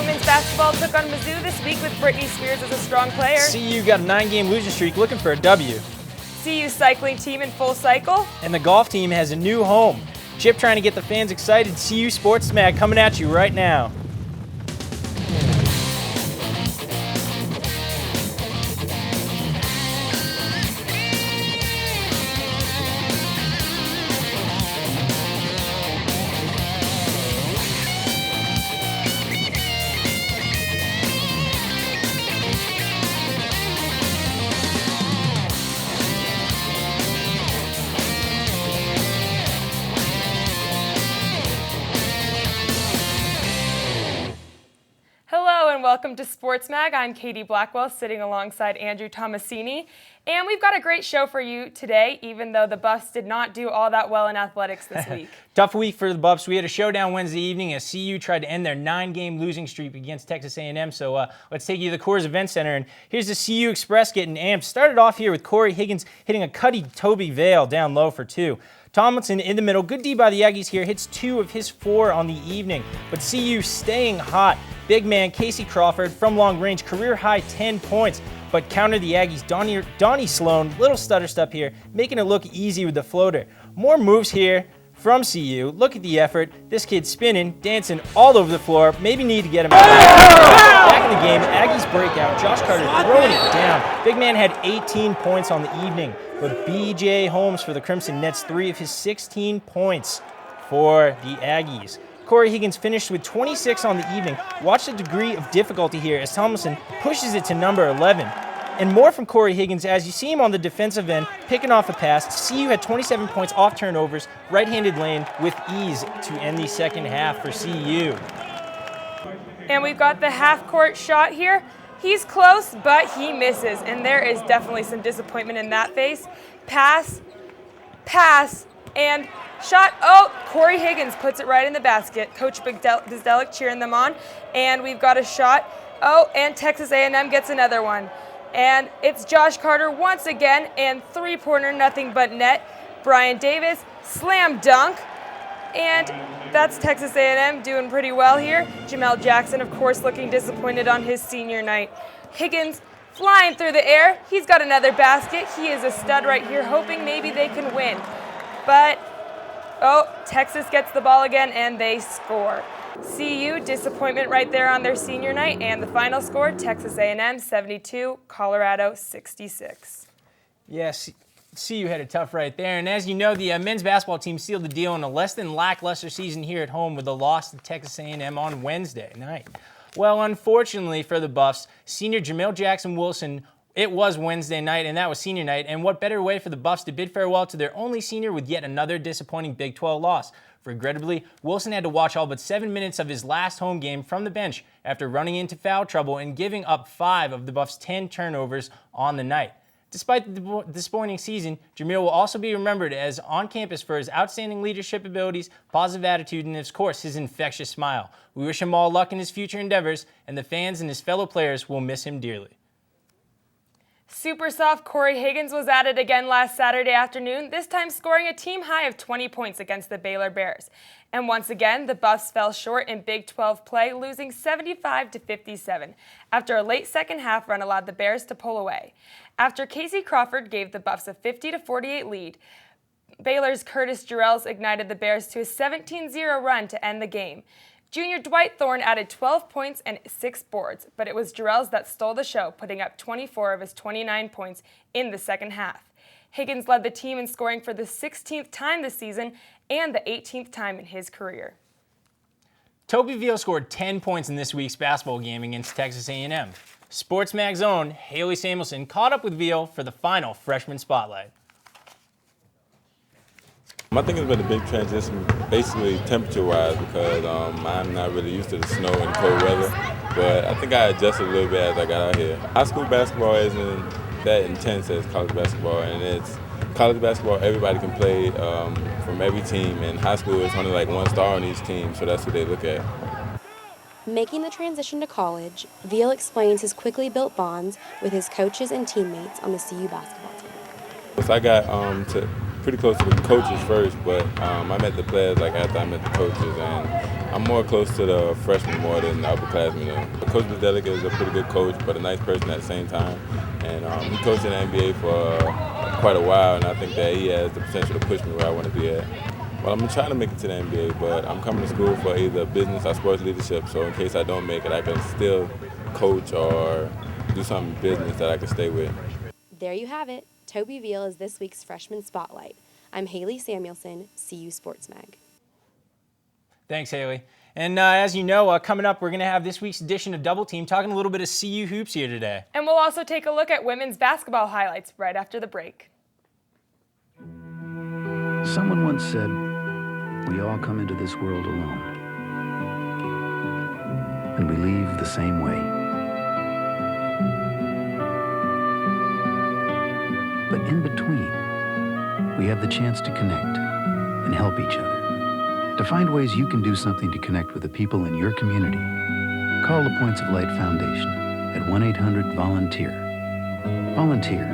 women's basketball took on Mizzou this week with Britney Spears as a strong player. CU got a 9-game losing streak looking for a W. CU cycling team in full cycle. And the golf team has a new home. Chip trying to get the fans excited. CU Sports Mag coming at you right now. Welcome to Sports Mag. I'm Katie Blackwell, sitting alongside Andrew Tomasini, and we've got a great show for you today, even though the Buffs did not do all that well in athletics this week. Tough week for the Buffs. We had a showdown Wednesday evening as CU tried to end their 9-game losing streak against Texas A&M, so let's take you to the Coors Event Center, and here's the CU Express getting amped. Started off here with Corey Higgins hitting a Cuddy Toby Vale down low for 2. Tomlinson in the middle, good D by the Aggies here, hits 2 of his 4 on the evening, but CU staying hot. Big man Casey Crawford from long range, career high 10 points, but counter the Aggies. Donnie Sloan, little stutter step here, making it look easy with the floater. More moves here from CU. Look at the effort. This kid's spinning, dancing all over the floor. Maybe need to get him back in the game. Aggies breakout. Josh Carter throwing it down. Big man had 18 points on the evening, but BJ Holmes for the Crimson nets 3 of his 16 points for the Aggies. Corey Higgins finished with 26 on the evening. Watch the degree of difficulty here as Tomlinson pushes it to number 11. And more from Corey Higgins as you see him on the defensive end, picking off a pass. CU had 27 points off turnovers, right-handed lane with ease to end the second half for CU. And we've got the half-court shot here. He's close, but he misses, and there is definitely some disappointment in that face. Pass, and shot. Oh, Corey Higgins puts it right in the basket. Coach Bizdelic cheering them on, and we've got a shot. Oh, and Texas A&M gets another one. And it's Josh Carter once again, and three-pointer, nothing but net. Brian Davis, slam dunk, and that's Texas A&M doing pretty well here. Jamel Jackson, of course, looking disappointed on his senior night. Higgins flying through the air. He's got another basket. He is a stud right here, hoping maybe they can win. But, oh, Texas gets the ball again, and they score. CU, disappointment right there on their senior night, and the final score, Texas A&M 72, Colorado 66. Yes, CU had it tough right there, and as you know, the men's basketball team sealed the deal in a less than lackluster season here at home with a loss to Texas A&M on Wednesday night. Well, unfortunately for the Buffs, senior Jamel Jackson Wilson, it was Wednesday night, and that was senior night, and what better way for the Buffs to bid farewell to their only senior with yet another disappointing Big 12 loss. Regrettably, Wilson had to watch all but 7 minutes of his last home game from the bench after running into foul trouble and giving up 5 of the Buffs' 10 turnovers on the night. Despite the disappointing season, Jamil will also be remembered as on campus for his outstanding leadership abilities, positive attitude, and of course, his infectious smile. We wish him all luck in his future endeavors, and the fans and his fellow players will miss him dearly. Super soft Corey Higgins was at it again last Saturday afternoon, this time scoring a team high of 20 points against the Baylor Bears. And once again, the Buffs fell short in Big 12 play, losing 75-57, after a late second half run allowed the Bears to pull away. After Casey Crawford gave the Buffs a 50-48 lead, Baylor's Curtis Jarrells ignited the Bears to a 17-0 run to end the game. Junior Dwight Thorne added 12 points and 6 boards, but it was Jarrells that stole the show, putting up 24 of his 29 points in the second half. Higgins led the team in scoring for the 16th time this season and the 18th time in his career. Toby Vale scored 10 points in this week's basketball game against Texas A&M. Sports Mag's own Haley Samuelson caught up with Vale for the final freshman spotlight. I think it's been a big transition, basically temperature-wise, because I'm not really used to the snow and cold weather. But I think I adjusted a little bit as I got out here. High school basketball isn't that intense as college basketball, and it's college basketball. Everybody can play from every team, and high school is only like one star on each team, so that's what they look at. Making the transition to college, Veal explains his quickly built bonds with his coaches and teammates on the CU basketball team. So I got pretty close to the coaches first, but I met the players like after I met the coaches, and I'm more close to the freshmen more than the upperclassmen. Coach Bizdelic is a pretty good coach, but a nice person at the same time. And he coached in the NBA for quite a while, and I think that he has the potential to push me where I want to be at. Well, I'm trying to make it to the NBA, but I'm coming to school for either business or sports leadership, so in case I don't make it, I can still coach or do something business that I can stay with. There you have it. Toby Veal is this week's Freshman Spotlight. I'm Haley Samuelson, CU Sports Mag. Thanks, Haley. And as you know, coming up, we're going to have this week's edition of Double Team, talking a little bit of CU hoops here today. And we'll also take a look at women's basketball highlights right after the break. Someone once said, we all come into this world alone. And we leave the same way. But in between, we have the chance to connect and help each other. To find ways you can do something to connect with the people in your community, call the Points of Light Foundation at 1-800-VOLUNTEER. Volunteer.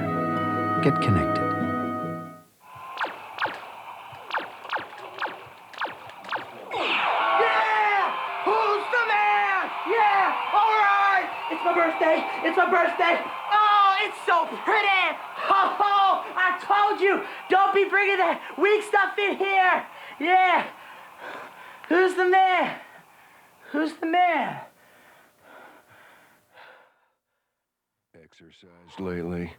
Get connected. It's my birthday. Oh, it's so pretty. Oh, I told you, don't be bringing that weak stuff in here. Yeah. Who's the man? Who's the man? Exercised lately.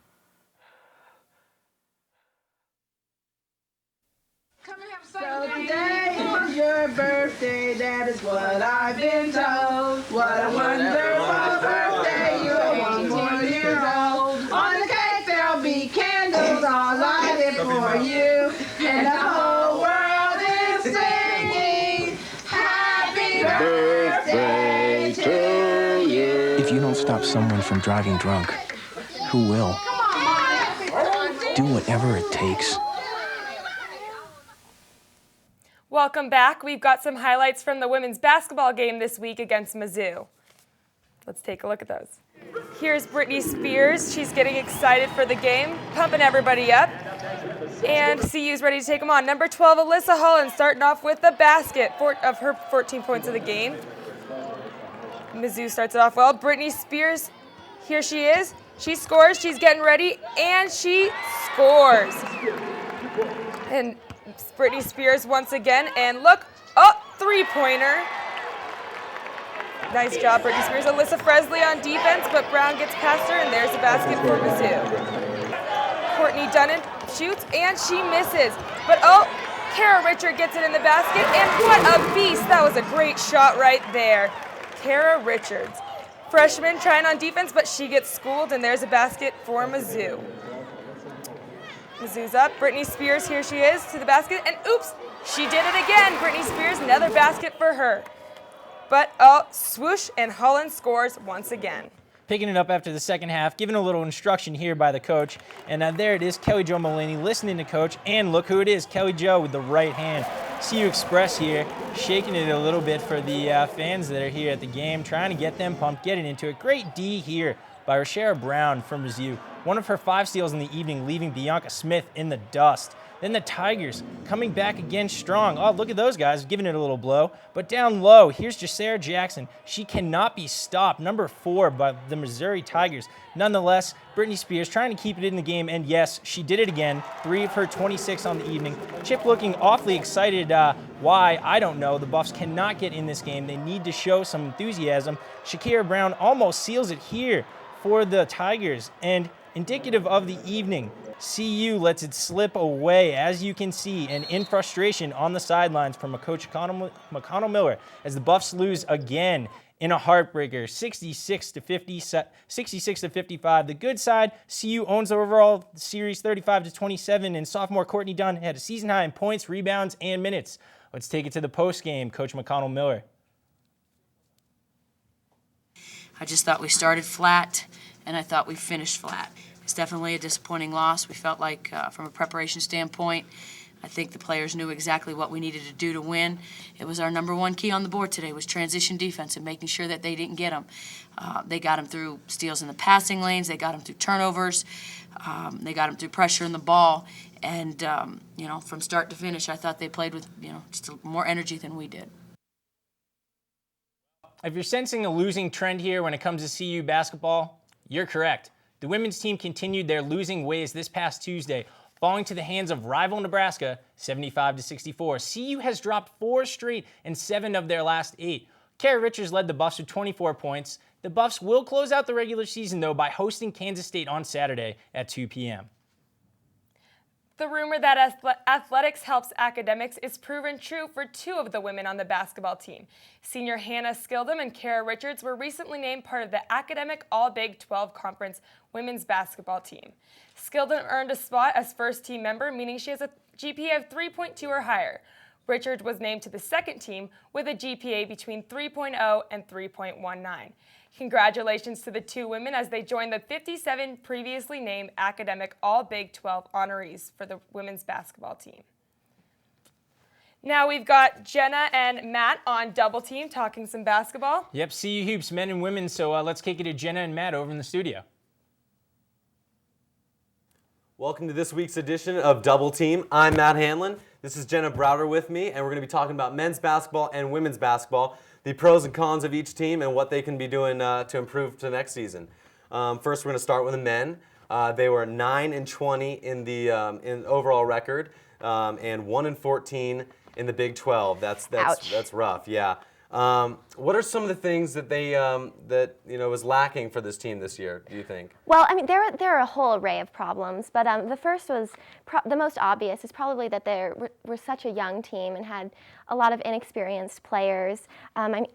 So today is your birthday, that is what I've been told. What a wonderful birthday, you're 1 year old. On the cake there'll be candles, I'll light it for you. And the whole world is singing, happy birthday to you. If you don't stop someone from driving drunk, who will? Do whatever it takes. Welcome back. We've got some highlights from the women's basketball game this week against Mizzou. Let's take a look at those. Here's Britney Spears. She's getting excited for the game, pumping everybody up. And CU's ready to take them on. Number 12, Alyssa Holland, starting off with the basket of her 14 points of the game. Mizzou starts it off well. Britney Spears, here she is. She scores, she's getting ready, and she scores. And Britney Spears once again, and look, three-pointer. Nice job, Britney Spears. Alyssa Fresley on defense, but Brown gets past her, and there's a basket for Mizzou. Courtney Dunnan shoots, and she misses. But Kara Richard gets it in the basket, and what a beast. That was a great shot right there. Kara Richards. Freshman trying on defense, but she gets schooled, and there's a basket for Mizzou. Mizzou's up. Britney Spears, here she is, to the basket, and oops, she did it again. Britney Spears, another basket for her. But swoosh, and Holland scores once again. Picking it up after the second half, giving a little instruction here by the coach. And there it is, Kelly Jo Mullaney listening to coach. And look who it is, Kelly Jo with the right hand. CU Express here, shaking it a little bit for the fans that are here at the game, trying to get them pumped, getting into it. Great D here by Rashara Brown from Mizzou. One of her 5 steals in the evening, leaving Bianca Smith in the dust. Then the Tigers coming back again strong. Oh, look at those guys giving it a little blow. But down low, here's Jacera Jackson. She cannot be stopped. Number 4 by the Missouri Tigers. Nonetheless, Britney Spears trying to keep it in the game. And yes, she did it again. 3 of her 26 on the evening. Chip looking awfully excited. Why? I don't know. The Buffs cannot get in this game. They need to show some enthusiasm. Shakira Brown almost seals it here for the Tigers. And indicative of the evening, CU lets it slip away, as you can see, and in frustration on the sidelines from Coach McConnell Miller as the Buffs lose again in a heartbreaker, 66-55. The good side, CU owns the overall series 35-27, and sophomore Courtney Dunn had a season high in points, rebounds, and minutes. Let's take it to the post game, Coach McConnell Miller. I just thought we started flat, and I thought we finished flat. It's definitely a disappointing loss. We felt like, from a preparation standpoint, I think the players knew exactly what we needed to do to win. It was our number 1 key on the board today, was transition defense and making sure that they didn't get them. They got them through steals in the passing lanes. They got them through turnovers. They got them through pressure in the ball. And, from start to finish, I thought they played with, just more energy than we did. If you're sensing a losing trend here when it comes to CU basketball, you're correct. The women's team continued their losing ways this past Tuesday, falling to the hands of rival Nebraska 75-64. CU has dropped 4 straight and 7 of their last 8. Kara Richards led the Buffs with 24 points. The Buffs will close out the regular season, though, by hosting Kansas State on Saturday at 2 p.m. The rumor that athletics helps academics is proven true for 2 of the women on the basketball team. Senior Hannah Skildum and Kara Richards were recently named part of the academic All-Big 12 Conference women's basketball team. Skildum earned a spot as first-team member, meaning she has a GPA of 3.2 or higher. Richards was named to the second team with a GPA between 3.0 and 3.19. Congratulations to the 2 women as they joined the 57 previously named academic All-Big 12 honorees for the women's basketball team. Now we've got Jenna and Matt on Double Team talking some basketball. Yep, CU Hoops, men and women, so let's kick it to Jenna and Matt over in the studio. Welcome to this week's edition of Double Team. I'm Matt Hanlon. This is Jenna Browder with me, and we're going to be talking about men's basketball and women's basketball, the pros and cons of each team, and what they can be doing to improve to next season. First, we're going to start with the men. They were 9-20 in the in overall record, and 1-14 in the Big 12. That's rough. Yeah. What are some of the things that they was lacking for this team this year, do you think? Well, I mean, there are a whole array of problems, but the first was the most obvious is probably that they were such a young team and had a lot of inexperienced players. I mean,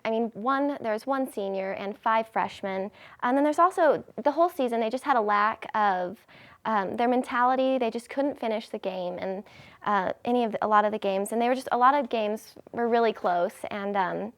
there's 1 senior and 5 freshmen, and then there's also the whole season they just had a lack of their mentality. They just couldn't finish the game and a lot of the games, and a lot of games were really close. And on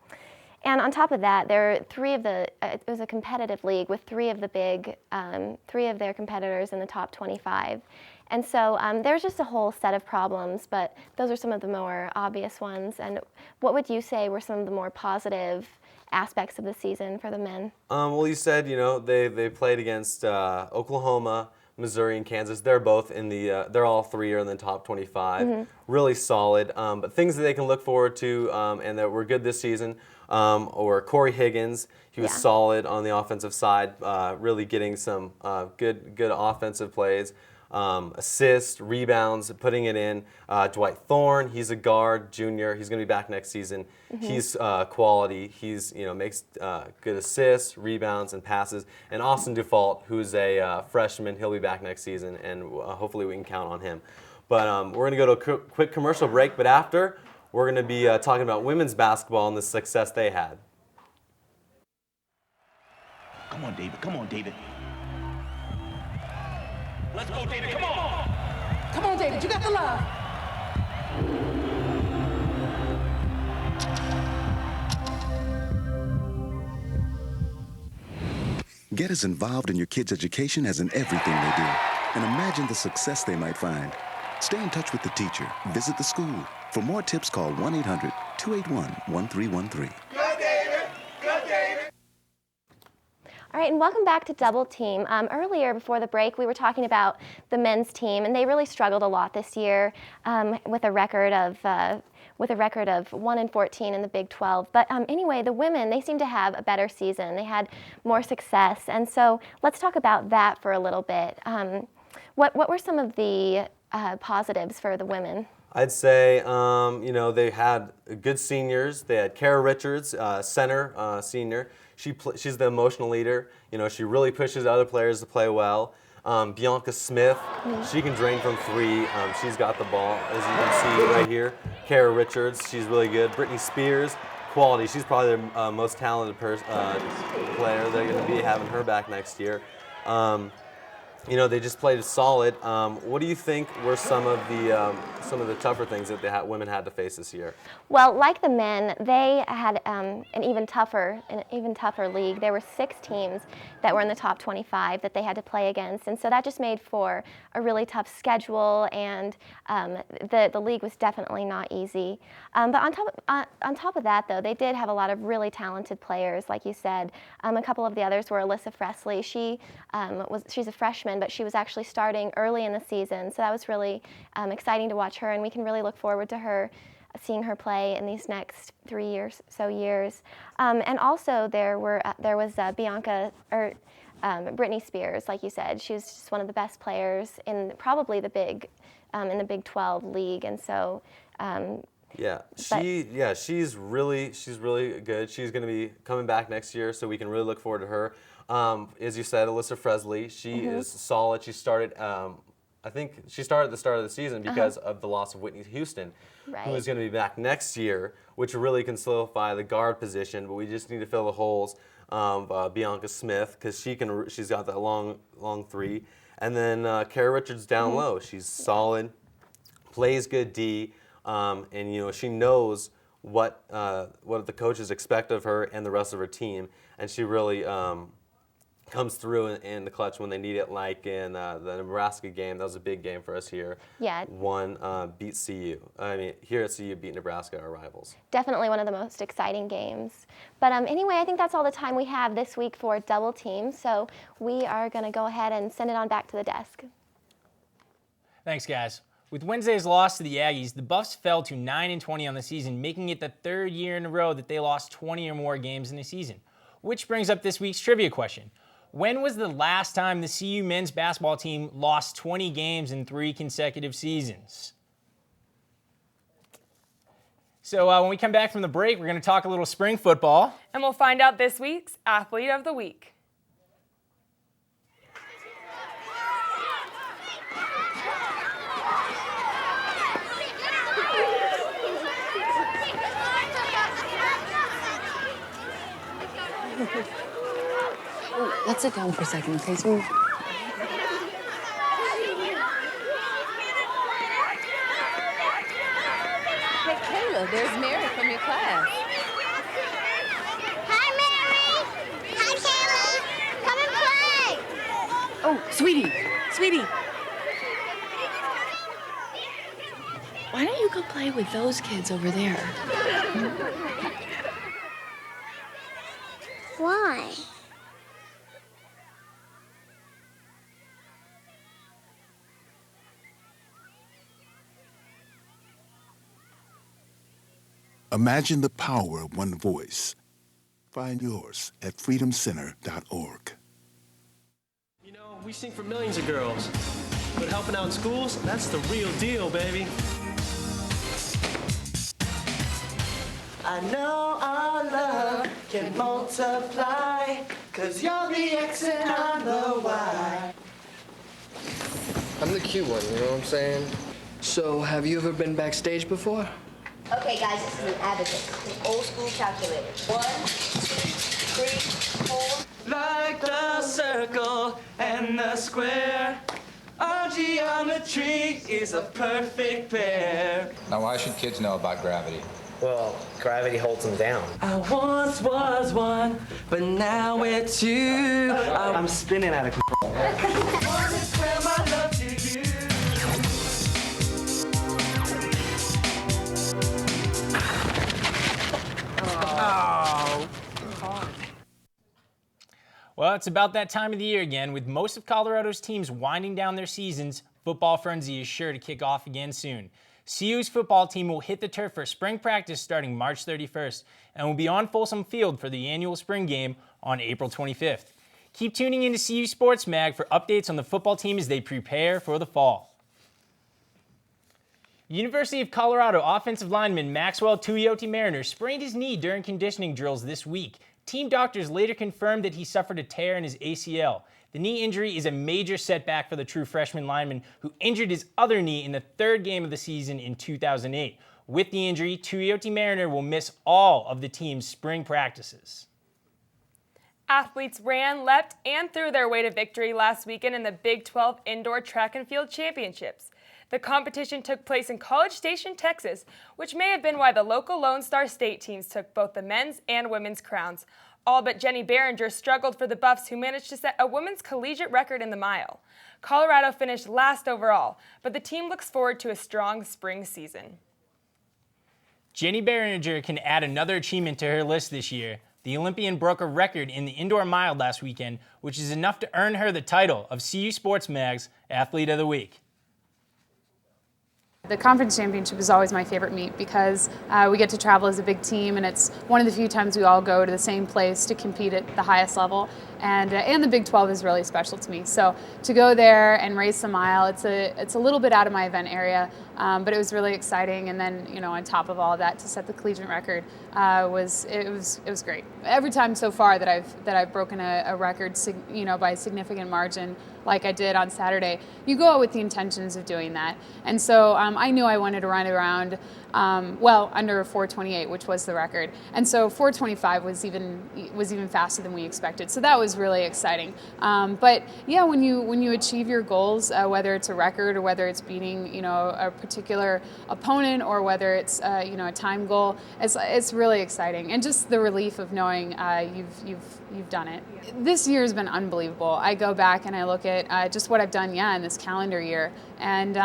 top of that, it was a competitive league with 3 of their competitors in the top 25. And so there's just a whole set of problems, but those are some of the more obvious ones. And what would you say were some of the more positive aspects of the season for the men? Well, you said, they played against Oklahoma, Missouri, and Kansas. They're both they're all 3 are in the top 25. Mm-hmm. Really solid. But things that they can look forward to and that were good this season or Corey Higgins. He was solid on the offensive side, really getting some good offensive plays. Assists, rebounds, putting it in. Dwight Thorne, he's a guard, junior. He's going to be back next season. Mm-hmm. He's quality. He's makes good assists, rebounds, and passes. And Austin Dufault, who's a freshman, he'll be back next season, and hopefully we can count on him. But we're going to go to a quick commercial break. But after, we're going to be talking about women's basketball and the success they had. Come on, David. Come on, David. Let's go, David. Come on. Come on, David. You got the love. Get as involved in your kids' education as in everything they do, and imagine the success they might find. Stay in touch with the teacher. Visit the school. For more tips, call 1-800-281-1313. All right, and welcome back to Double Team. Earlier, before the break, we were talking about the men's team, and they really struggled a lot this year with a record of 1-14 in the Big 12. But anyway, the women, they seem to have a better season. They had more success, and so let's talk about that for a little bit. What were some of the positives for the women? I'd say, they had good seniors. They had Kara Richards, center, senior. She's the emotional leader. She really pushes other players to play well. Bianca Smith, she can drain from 3. She's got the ball, as you can see right here. Kara Richards, she's really good. Brittany Spears, quality. She's probably the most talented player. They're going to be having her back next year. They just played solid. What do you think were some of the tougher things that the women had to face this year? Well, like the men, they had an even tougher league. There were 6 teams that were in the top 25 that they had to play against, and so that just made for a really tough schedule. And the league was definitely not easy. But on top of that, though, they did have a lot of really talented players, like you said. A couple of the others were Alyssa Fresley. She's a freshman, but she was actually starting early in the season, so that was really exciting to watch her, and we can really look forward to her seeing her play in these next 3 years. And also there was Britney Spears, like you said. She was just one of the best players in probably in the Big 12 league, and so. She's really good. She's going to be coming back next year, so we can really look forward to her. As you said, Alyssa Fresley, she is solid. She started. I think she started at the start of the season because of the loss of Whitney Houston, who is going to be back next year, which really can solidify the guard position. But we just need to fill the holes. Bianca Smith, because she's got that long three, and then Kara Richards down low. She's solid, plays good D, and she knows what the coaches expect of her and the rest of her team, and she really comes through in the clutch when they need it, like in the Nebraska game. That was a big game for us here. Yeah. Beat CU. Here at CU beat Nebraska, our rivals. Definitely one of the most exciting games. But anyway, I think that's all the time we have this week for Double Team. So we are going to go ahead and send it on back to the desk. Thanks, guys. With Wednesday's loss to the Aggies, the Buffs fell to 9-20 on the season, making it the third year in a row that they lost 20 or more games in a season. Which brings up this week's trivia question. When was the last time the CU men's basketball team lost 20 games in 3 consecutive seasons? So when we come back from the break, we're going to talk a little spring football. And we'll find out this week's Athlete of the Week. Let's sit down for a second, okay? So Hey, Kayla, there's Mary from your class. Hi, Mary. Hi, Kayla. Come and play. Oh, sweetie. Why don't you go play with those kids over there? Why? Imagine the power of one voice. Find yours at freedomcenter.org. You know, we sing for millions of girls, but helping out in schools, that's the real deal, baby. I know our love can multiply, 'cause you're the X and I'm the Y. I'm the cute one, you know what I'm saying? So, have you ever been backstage before? Okay, guys, this is an abacus, an old school calculator. 1, 2, 3, 4. Like the circle and the square, our geometry is a perfect pair. Now, why should kids know about gravity? Well, gravity holds them down. I once was one, but now we're two. I'm spinning out of control. Well, it's about that time of the year again. With most of Colorado's teams winding down their seasons, football frenzy is sure to kick off again soon. CU's football team will hit the turf for spring practice starting March 31st and will be on Folsom Field for the annual spring game on April 25th. Keep tuning into CU Sports Mag for updates on the football team as they prepare for the fall. University of Colorado offensive lineman Maxwell Tuioti Mariner sprained his knee during conditioning drills this week. Team doctors later confirmed that he suffered a tear in his ACL. The knee injury is a major setback for the true freshman lineman who injured his other knee in the third game of the season in 2008. With the injury, Tuioti Mariner will miss all of the team's spring practices. Athletes ran, leapt, and threw their way to victory last weekend in the Big 12 Indoor Track and Field Championships. The competition took place in College Station, Texas, which may have been why the local Lone Star State teams took both the men's and women's crowns. All but Jenny Behringer struggled for the Buffs, who managed to set a women's collegiate record in the mile. Colorado finished last overall, but the team looks forward to a strong spring season. Jenny Behringer can add another achievement to her list this year. The Olympian broke a record in the indoor mile last weekend, which is enough to earn her the title of CU Sports Mag's Athlete of the Week. The conference championship is always my favorite meet because we get to travel as a big team, and it's one of the few times we all go to the same place to compete at the highest level. And the Big 12 is really special to me. So to go there and race the mile, it's a little bit out of my event area, but it was really exciting. And then, you know, on top of all of that, to set the collegiate record was great. Every time so far that I've broken a record, you know, by a significant margin, like I did on Saturday, you go out with the intentions of doing that. And so I knew I wanted to run around, under 4:28, which was the record. And so 4:25 was even faster than we expected. So that was really exciting. But yeah, when you achieve your goals, whether it's a record or whether it's beating, you know, a particular opponent or whether it's you know, a time goal, it's really exciting. And just the relief of knowing you've done it. This year has been unbelievable. I go back and I look at just what I've done, in this calendar year, and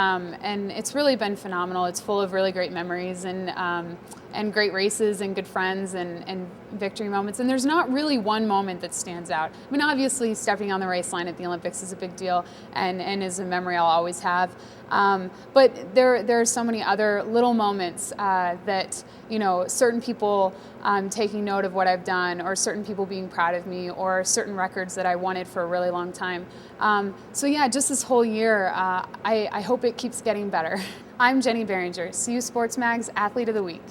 it's really been phenomenal. It's full of really great memories and great races and good friends and victory moments. And there's not really one moment that stands out. I mean, obviously, stepping on the race line at the Olympics is a big deal and is a memory I'll always have. But there are so many other little moments that, you know, certain people taking note of what I've done, or certain people being proud of me, or certain records that I wanted for a really long time. So yeah, just this whole year, I hope it keeps getting better. I'm Jenny Behringer, CU Sports Mag's Athlete of the Week.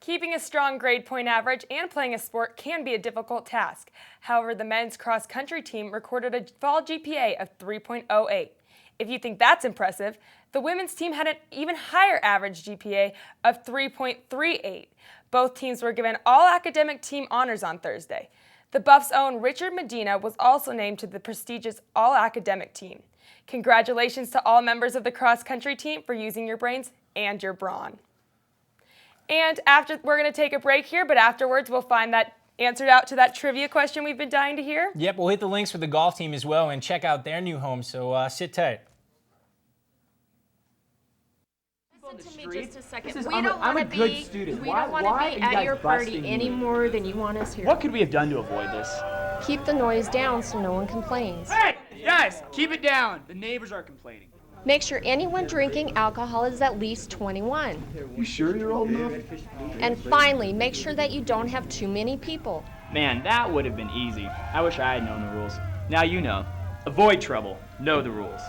Keeping a strong grade point average and playing a sport can be a difficult task. However, the men's cross-country team recorded a fall GPA of 3.08. If you think that's impressive, the women's team had an even higher average GPA of 3.38. Both teams were given all academic team honors on Thursday. The Buffs' own Richard Medina was also named to the prestigious all-academic team. Congratulations to all members of the cross-country team for using your brains and your brawn. And we're going to take a break here, but afterwards we'll find that answered out to that trivia question we've been dying to hear. Yep, we'll hit the links for the golf team as well and check out their new home, so sit tight. Listen to me just a second. We don't want to be at your party any more than you want us here. What could we have done to avoid this? Keep the noise down so no one complains. Hey, guys, keep it down. The neighbors are complaining. Make sure anyone drinking alcohol is at least 21. You sure you're old enough? And finally, make sure that you don't have too many people. Man, that would have been easy. I wish I had known the rules. Now you know. Avoid trouble. Know the rules.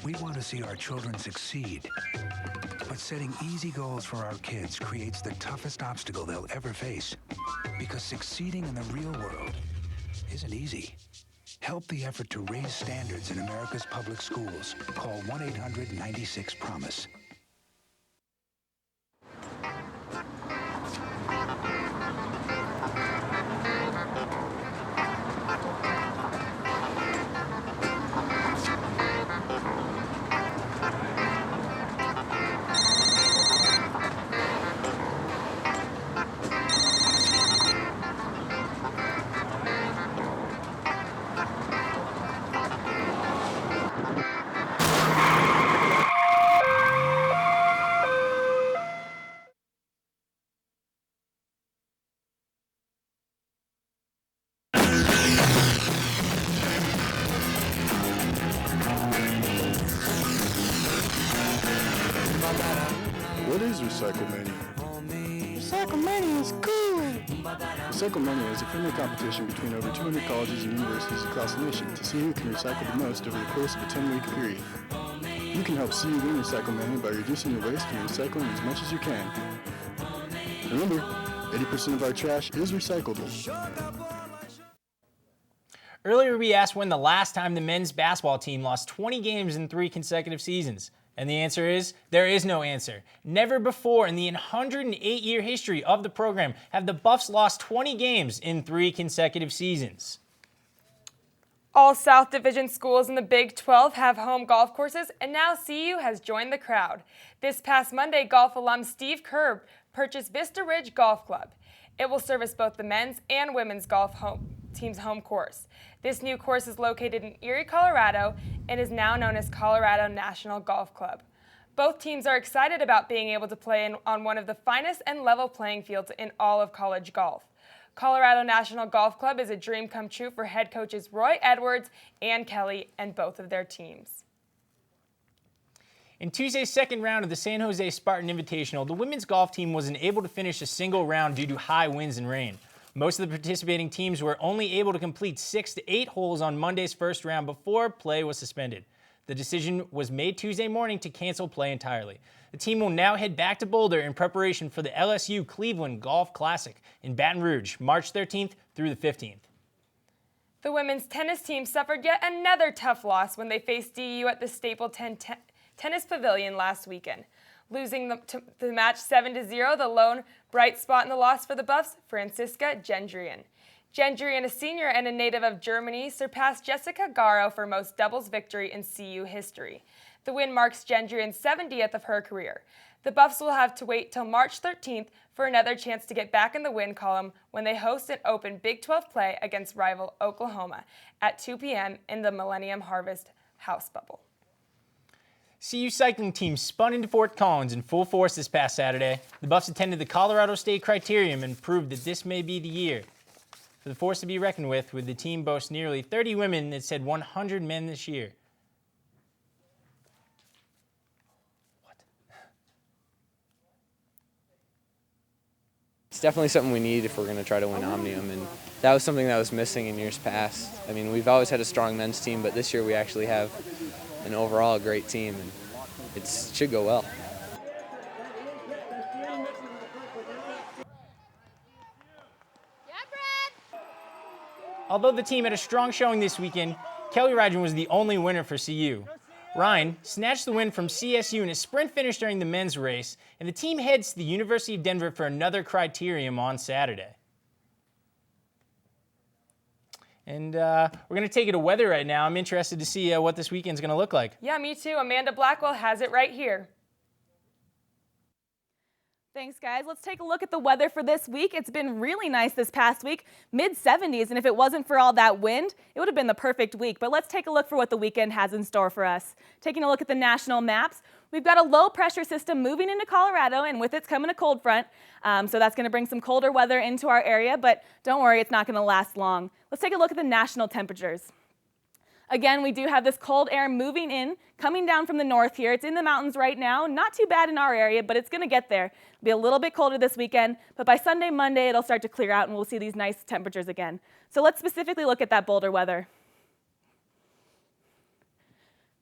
We want to see our children succeed. But setting easy goals for our kids creates the toughest obstacle they'll ever face. Because succeeding in the real world isn't easy. Help the effort to raise standards in America's public schools. Call 1-800-96-PROMISE. What is Recyclemania? Recyclemania is cool! Recyclemania is a friendly competition between over 200 colleges and universities across the nation to see who can recycle the most over the course of a 10-week period. You can help CU win Recyclemania by reducing your waste and recycling as much as you can. Remember, 80% of our trash is recyclable. Earlier we asked when the last time the men's basketball team lost 20 games in 3 consecutive seasons. And the answer is, there is no answer. Never before in the 108-year history of the program have the Buffs lost 20 games in 3 consecutive seasons. All South Division schools in the Big 12 have home golf courses, and now CU has joined the crowd. This past Monday, golf alum Steve Kerb purchased Vista Ridge Golf Club. It will service both the men's and women's golf home team's home course. This new course is located in Erie, Colorado, and is now known as Colorado National Golf Club. Both teams are excited about being able to play on one of the finest and level playing fields in all of college golf. Colorado National Golf Club is a dream come true for head coaches Roy Edwards and Kelly and both of their teams. In Tuesday's second round of the San Jose Spartan Invitational, the women's golf team wasn't able to finish a single round due to high winds and rain. Most of the participating teams were only able to complete 6 to 8 holes on Monday's first round before play was suspended. The decision was made Tuesday morning to cancel play entirely. The team will now head back to Boulder in preparation for the LSU Cleveland Golf Classic in Baton Rouge, March 13th through the 15th. The women's tennis team suffered yet another tough loss when they faced DU at the Stapleton Tennis Pavilion last weekend. Losing the match 7-0, the lone bright spot in the loss for the Buffs, Franziska Gendrian. Gendrian, a senior and a native of Germany, surpassed Jessica Garo for most doubles victory in CU history. The win marks Gendrian's 70th of her career. The Buffs will have to wait till March 13th for another chance to get back in the win column when they host an open Big 12 play against rival Oklahoma at 2 p.m. in the Millennium Harvest House Bubble. CU cycling team spun into Fort Collins in full force this past Saturday. The Buffs attended the Colorado State Criterium and proved that this may be the year for the force to be reckoned with the team boasts nearly 30 women that said 100 men this year. It's definitely something we need if we're going to try to win Omnium, and that was something that was missing in years past. I mean, we've always had a strong men's team, but this year we actually have an overall great team, and it should go well. Although the team had a strong showing this weekend, Kelly Rydgen was the only winner for CU. Ryan snatched the win from CSU in a sprint finish during the men's race, and the team heads to the University of Denver for another criterium on Saturday. And we're going to take it to weather right now. I'm interested to see what this weekend's going to look like. Yeah, me too. Amanda Blackwell has it right here. Thanks, guys. Let's take a look at the weather for this week. It's been really nice this past week, mid-70s, and if it wasn't for all that wind, it would have been the perfect week. But let's take a look for what the weekend has in store for us. Taking a look at the national maps, we've got a low-pressure system moving into Colorado, and with it's coming a cold front. So that's going to bring some colder weather into our area, but don't worry, it's not going to last long. Let's take a look at the national temperatures. Again, we do have this cold air moving in, coming down from the north here. It's in the mountains right now. Not too bad in our area, but it's going to get there. It'll be a little bit colder this weekend, but by Sunday, Monday, it'll start to clear out and we'll see these nice temperatures again. So let's specifically look at that Boulder weather.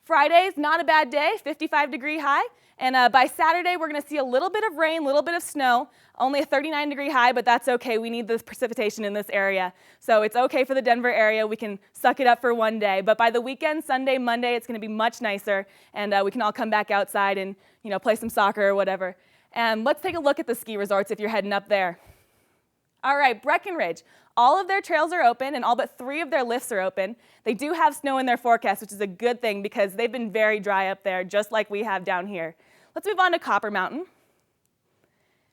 Friday's not a bad day, 55-degree high. And by Saturday, we're going to see a little bit of rain, a little bit of snow, only a 39-degree high, but that's okay. We need this precipitation in this area. So it's okay for the Denver area. We can suck it up for one day. But by the weekend, Sunday, Monday, it's going to be much nicer, and we can all come back outside and play some soccer or whatever. And let's take a look at the ski resorts if you're heading up there. All right, Breckenridge. All of their trails are open, and all but 3 of their lifts are open. They do have snow in their forecast, which is a good thing because they've been very dry up there, just like we have down here. Let's move on to Copper Mountain.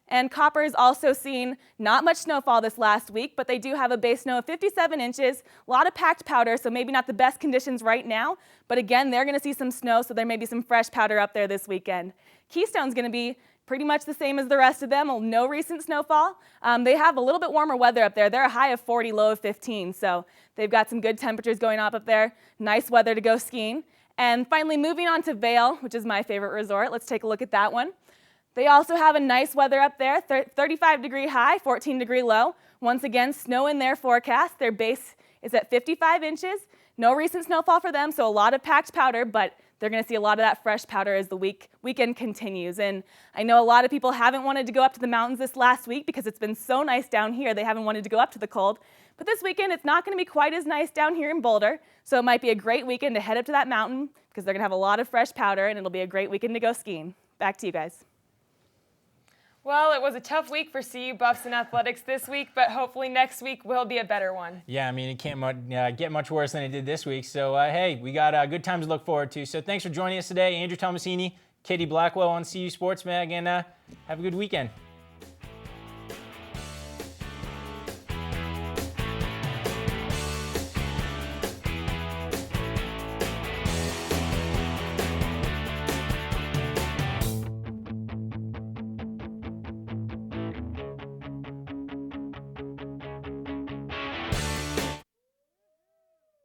And Copper is also seen not much snowfall this last week, but they do have a base snow of 57 inches, a lot of packed powder, so maybe not the best conditions right now, but again, they're going to see some snow, so there may be some fresh powder up there this weekend. Keystone's going to be pretty much the same as the rest of them, no recent snowfall. They have a little bit warmer weather up there. They're a high of 40, low of 15, so they've got some good temperatures going up there. Nice weather to go skiing. And finally, moving on to Vail, which is my favorite resort. Let's take a look at that one. They also have a nice weather up there, 35-degree high, 14-degree low. Once again, snow in their forecast. Their base is at 55 inches. No recent snowfall for them, so a lot of packed powder, but they're going to see a lot of that fresh powder as the weekend continues. And I know a lot of people haven't wanted to go up to the mountains this last week because it's been so nice down here. They haven't wanted to go up to the cold. But this weekend, it's not going to be quite as nice down here in Boulder, so it might be a great weekend to head up to that mountain because they're going to have a lot of fresh powder, and it'll be a great weekend to go skiing. Back to you guys. Well, it was a tough week for CU Buffs in athletics this week, but hopefully next week will be a better one. Yeah, I mean, it can't get much worse than it did this week. So, hey, we got good times to look forward to. So thanks for joining us today. Andrew Tomasini, Katie Blackwell on CU Sports Mag, and have a good weekend.